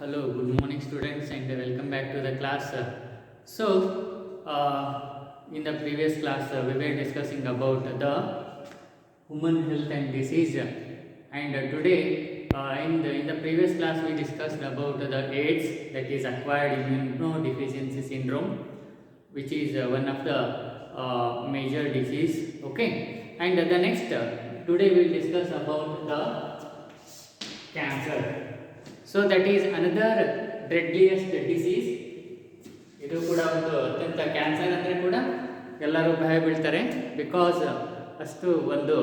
Hello, good morning students and welcome back to the class. In the previous class we were discussing about the human health and disease, and today in the previous class we discussed about the AIDS, that is acquired immunodeficiency syndrome, which is one of the major disease. Okay, and the next today we will discuss about the cancer. So that is another deadliest disease. ಇದು ಕೂಡ ಒಂದು ಅತ್ಯಂತ cancer ಅಂದರೆ ಕೂಡ ಎಲ್ಲರೂ ಭಯ ಬೀಳ್ತಾರೆ, because ಅಷ್ಟು ಒಂದು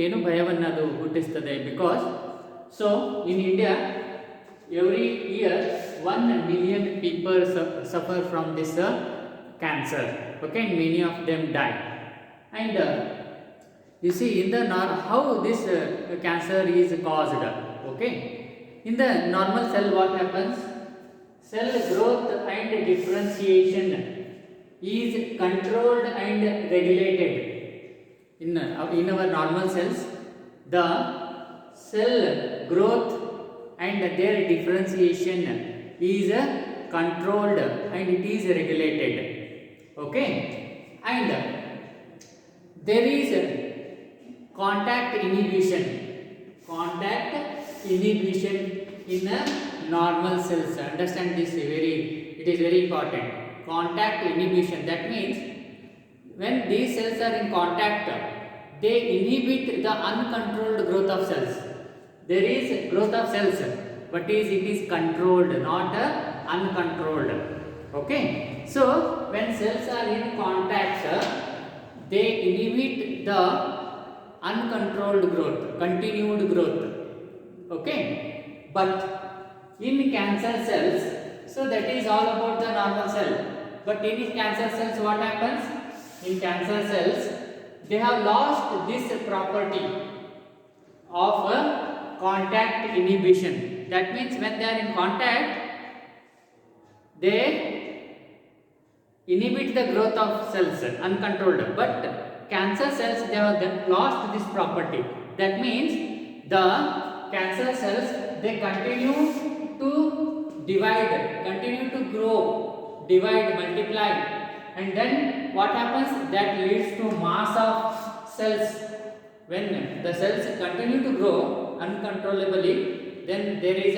ಏನು ಭಯವನ್ನು ಅದು ಹುಟ್ಟಿಸ್ತದೆ. Because so in India every year 1 million people suffer from this cancer. Okay, and many of them die. And you see in the how this cancer is caused. Okay, in the normal cell what happens? Cell growth and differentiation is controlled and regulated. In our normal cells, the cell growth and their differentiation is controlled and it is regulated. Okay, and there is contact inhibition in a normal cells. Understand this, it is very important. Contact inhibition, that means when these cells are in contact, they inhibit the uncontrolled growth of cells. There is growth of cells, but it is controlled, not uncontrolled. Okay, so when cells are in contact, they inhibit the uncontrolled growth, continued growth. Okay, but in cancer cells, so that is all about the normal cell, but in cancer cells what happens? In cancer cells they have lost this property of contact inhibition. That means when they are in contact, they inhibit the growth of cells uncontrolled, but cancer cells they have lost this property. That means the cancer cells they continue to divide, continue to grow, divide, multiply, and then what happens? That leads to mass of cells. When the cells continue to grow uncontrollably, then there is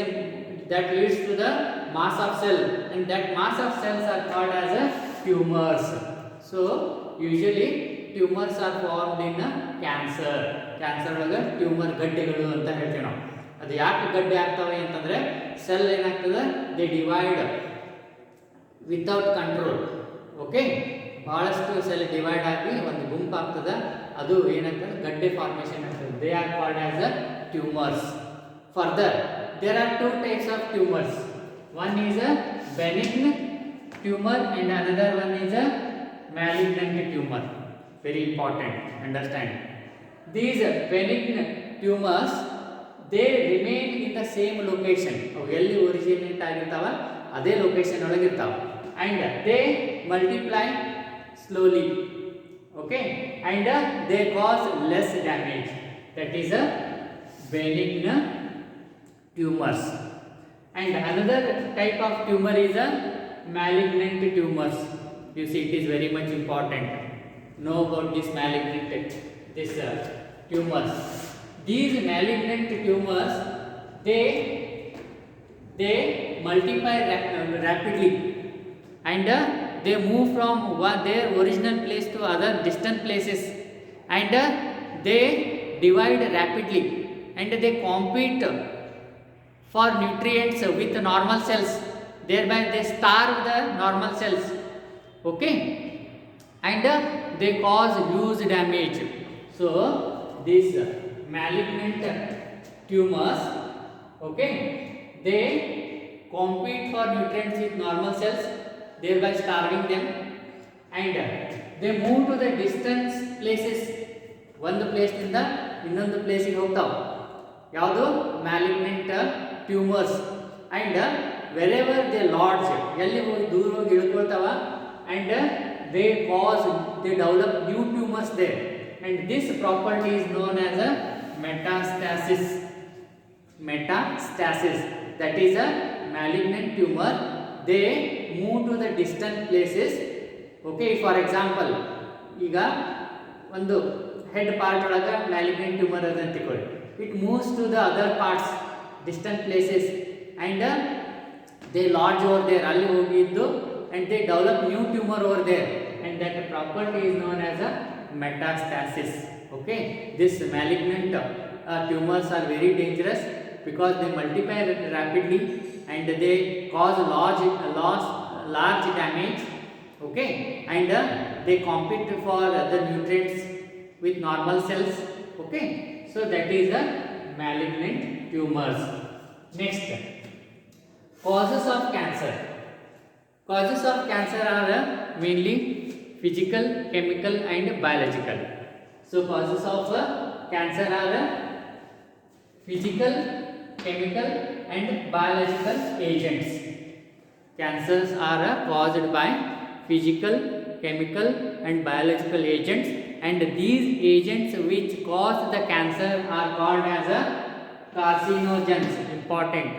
that leads to the mass of cell, and that mass of cells are called as tumors. So usually tumors are formed in cancer. Cancer ಒಳಗೆ tumour ಗಡ್ಡೆಗಳು ಅಂತ ಹೇಳ್ತೀವಿ ನಾವು. ಅದು ಯಾಕೆ ಗಡ್ಡೆ ಆಗ್ತವೆ ಅಂತಂದರೆ cell ಏನಾಗ್ತದೆ, they divide without control. Okay, ಭಾಳಷ್ಟು ಸೆಲ್ ಡಿವೈಡ್ ಆಗಿ ಒಂದು ಗುಂಪು ಆಗ್ತದೆ, ಅದು ಏನಾಗ್ತದೆ ಗಡ್ಡೆ ಫಾರ್ಮೇಷನ್ ಆಗ್ತದೆ. They are called as tumours. Further there are 2 types of tumors. One is a benign tumor and another one is a malignant tumor. Very important, understand. These benign tumors, they remain in the same location. ಅವು ಎಲ್ಲಿ originate ಆಗಿರ್ತಾವ ಅದೇ location ಒಳಗೆ ಇರ್ತಾವ, and they multiply slowly. Okay, and they cause less damage. That is a benign tumors. And another type of tumor is a malignant tumors. You see, it is very much important. Know about this malignant tumors. These malignant tumors, they multiply rapidly, and they move from their original place to other distant places, and they divide rapidly, and they compete for nutrients with normal cells, thereby they starve the normal cells. Okay, and they cause huge damage. So these malignant tumors, okay, they compete for nutrients with normal cells, thereby starving them, and they move to the distant places. ಒಂದು place ಇಂದ ಇನ್ನೊಂದು ಪ್ಲೇಸಿಗೆ ಹೋಗ್ತಾವೆ, ಯಾವುದು malignant tumours. And wherever they lodge, ಎಲ್ಲಿ ಹೋಗಿ ದೂರ ಹೋಗಿ ಇಳ್ಕೊಳ್ತಾವ, and they develop new tumors there, and this property is known as a metastasis. metastasis, that is a malignant tumor. They move to the distant places. Okay, for example, ಈಗ ಒಂದು head part ಒಳಗ malignant tumour ಅದ ಅಂತ ತಿಳ್ಕೊಳ್ಳಿ. It moves to the other parts, distant places, and they lodge over there, ಅಲ್ಲಿ ಹೋಗಿದ್ದು, and they develop new tumour over there, and that property is known as a metastasis. Okay, this malignant tumors are very dangerous because they multiply rapidly and they cause large damage. Okay, and they compete for the nutrients with normal cells. Okay, so that is the malignant tumors. Next, causes of cancer. Causes of cancer are mainly physical, chemical and biological. So causes of cancer are physical, chemical and biological agents. Cancers are caused by physical, chemical and biological agents, and these agents which cause the cancer are called as carcinogens. Important.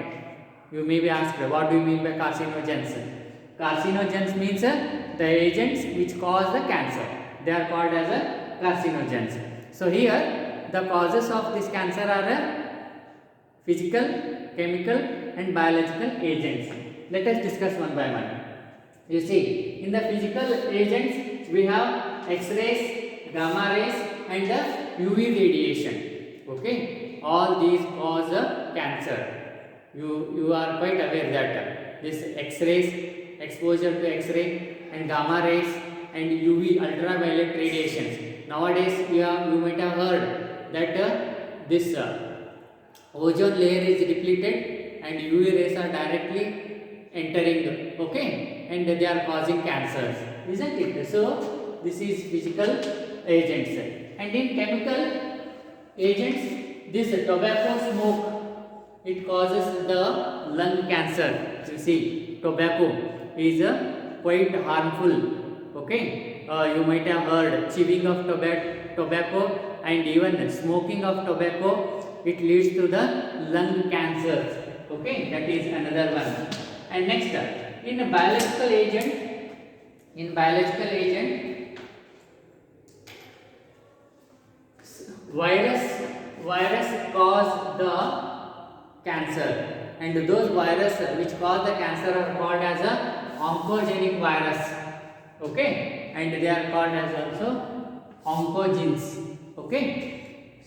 You may be asked, what do you mean by carcinogens? Carcinogens means the agents which cause the cancer. They are called as carcinogens. So here the causes of this cancer are physical, chemical and biological agents. Let us discuss one by one. You see, in the physical agents we have X-rays, gamma rays and UV radiation. Okay, all these cause cancer. You are quite aware that this X-rays, exposure to X-ray and gamma rays and UV ultraviolet radiations. Nowadays you might have heard that this ozone layer is depleted and UV rays are directly entering, okay, and they are causing cancers, isn't it? So this is physical agents. And in chemical agents, this tobacco smoke, it causes the lung cancer. You see, tobacco is quite harmful. Okay, you might have heard chewing of tobacco and even smoking of tobacco, it leads to the lung cancers. Okay, that is another one. And next, in biological agent, virus cause the cancer, and those virus which cause the cancer are called as oncogenic virus. Okay, and they are called as also oncogenes. Okay,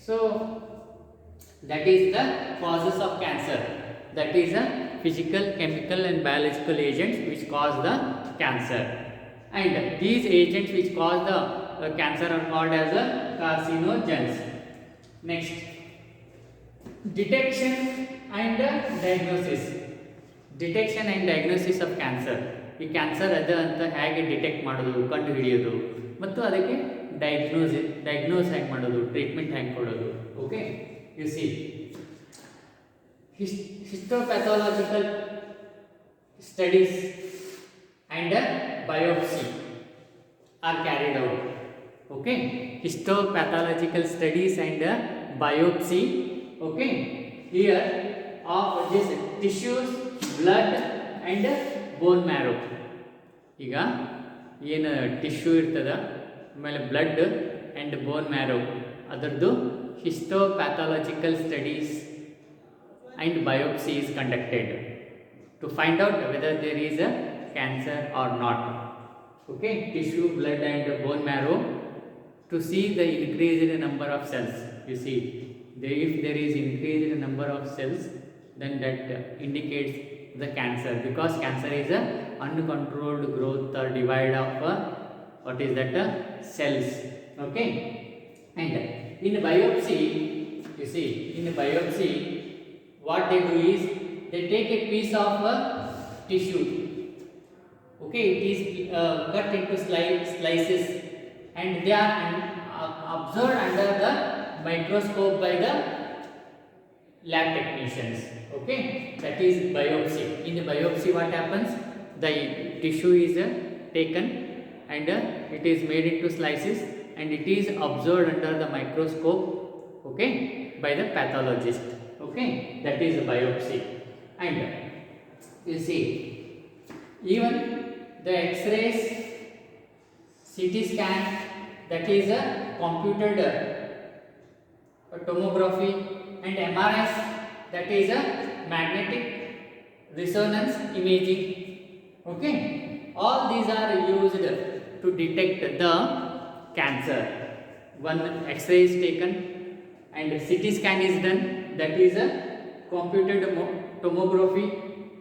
so that is the causes of cancer. That is a physical, chemical and biological agents which cause the cancer, and these agents which cause the cancer are called as carcinogens. Next, detection and diagnosis. Detection and diagnosis of cancer. ಈ cancer ಅದ ಅಂತ ಹೇಗೆ detect ಮಾಡೋದು, ಕಂಡು ಹಿಡಿಯೋದು, ಮತ್ತು ಅದಕ್ಕೆ diagnose ಹೇಗೆ ಮಾಡೋದು, ಟ್ರೀಟ್ಮೆಂಟ್ ಹೇಗೆ ಕೊಡೋದು. Okay, you see, histopathological studies and biopsy are carried out. Okay, histopathological studies and biopsy. Okay, here of this tissues, blood and bone marrow. ಈಗ ಏನು ಟಿಶ್ಯೂ ಇರ್ತದ, ಆಮೇಲೆ ಬ್ಲಡ್ ಆ್ಯಂಡ್ ಬೋನ್ ಮ್ಯಾರೋ, ಅದರದ್ದು histopathological studies and biopsy is conducted to find out whether there is a cancer or not. Okay, tissue, blood and bone marrow to see the increased number of cells. You see, if there is increased number of cells, then that indicates the cancer, because cancer is a uncontrolled growth or divide of what is that cells. Okay, and in biopsy, you see, in biopsy what they do is they take a piece of tissue. Okay, it is cut into slices and they are observed under the microscope by the lab technicians. Okay, that is biopsy. In the biopsy what happens, the tissue is taken and it is made into slices and it is observed under the microscope, okay, by the pathologist. Okay. Okay, that is a biopsy. And you see, even the X-rays, CT scan, that is a computed tomography, and MRIs, that is a magnetic resonance imaging. Okay, all these are used to detect the cancer. One X-ray is taken and CT scan is done, that is a computed tomography,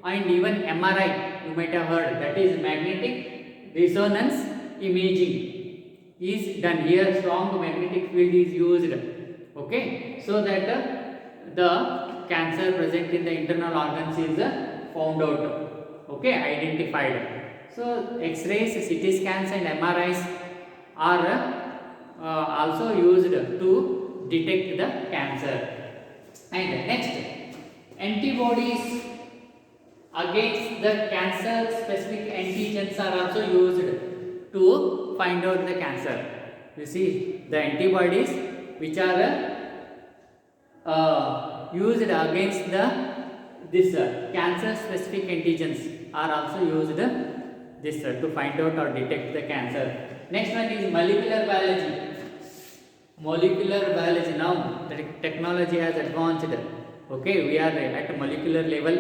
and even MRI you might have heard, that is magnetic resonance imaging is done. Here strong magnetic field is used, okay, so that the cancer present in the internal organs is found out, okay, identified. So X-rays, CT scans and MRIs are also used to detect the cancer. And next, antibodies against the cancer specific antigens are also used to find out the cancer. You see, the antibodies which are used against this cancer specific antigens are also used to find out or detect the cancer. Next one is molecular biology. Molecular biology, now the technology has advanced, okay, we are at molecular level.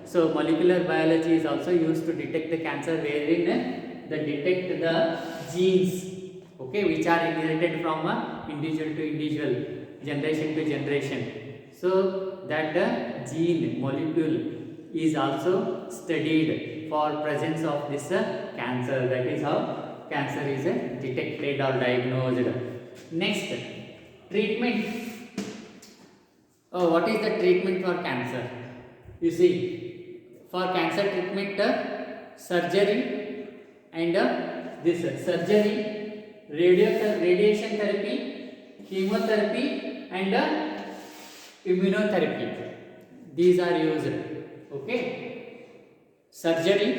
So molecular biology is also used to detect the cancer, wherein they detect the genes, okay, which are inherited from individual to individual, generation to generation. So that gene molecule is also studied for presence of this cancer. That is how cancer is detected or diagnosed. Next, treatment. What is the treatment for cancer? You see, for cancer treatment, surgery and radiation therapy, chemotherapy and immunotherapy. These are used. Okay, surgery,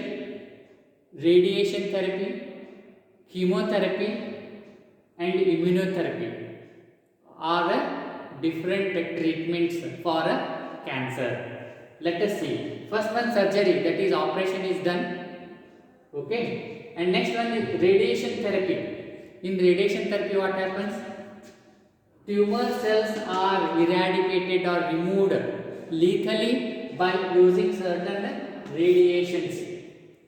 radiation therapy, chemotherapy and immunotherapy are different treatments for cancer. Let us see. First one, surgery, that is operation is done. Okay, and next one is radiation therapy. In radiation therapy, what happens? Tumor cells are eradicated or removed lethally by using certain radiations.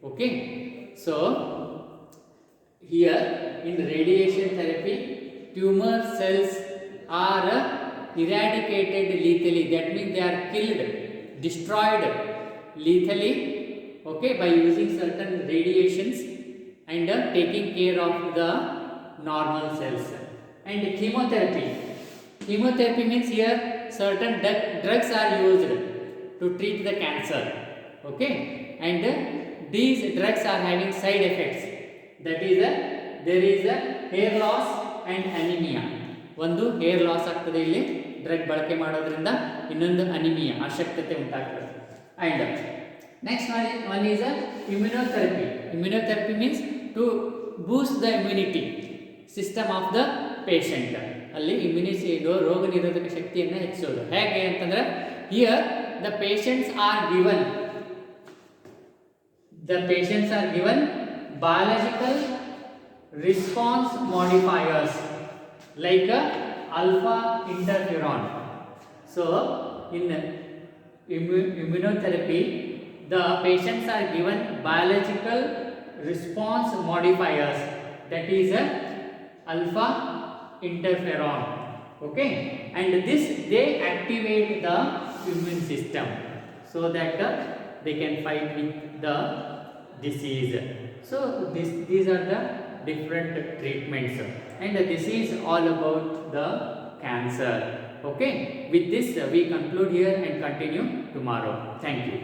Okay, so here in radiation therapy, tumor cells are eradicated lethally. That means they are killed, destroyed lethally, okay, by using certain radiations and taking care of the normal cells. And chemotherapy. Chemotherapy means here certain drugs are used to treat the cancer, okay, and these drugs are having side effects. That is there is a hair loss and anemia. ಒಂದು hair loss ಆಗ್ತದೆ ಇಲ್ಲಿ drug ಬಳಕೆ ಮಾಡೋದ್ರಿಂದ, ಇನ್ನೊಂದು anaemia ಅಶಕ್ತತೆ ಉಂಟಾಗ್ತದೆ. And next one is immunotherapy. Immunotherapy means to boost the immunity system of the patient. ಅಲ್ಲಿ immunity ರೋಗ ನಿರೋಧಕ ಶಕ್ತಿಯನ್ನು ಹೆಚ್ಚಿಸೋದು. ಹೇಗೆ ಅಂತಂದ್ರೆ, here the patients are given biological response modifiers like alpha interferon. So in immunotherapy, the patients are given biological response modifiers, that is alpha interferon, okay, and this they activate the immune system so that they can fight with the disease. So these are the different treatments, and this is all about the cancer. Okay, with this we conclude here and continue tomorrow. Thank you.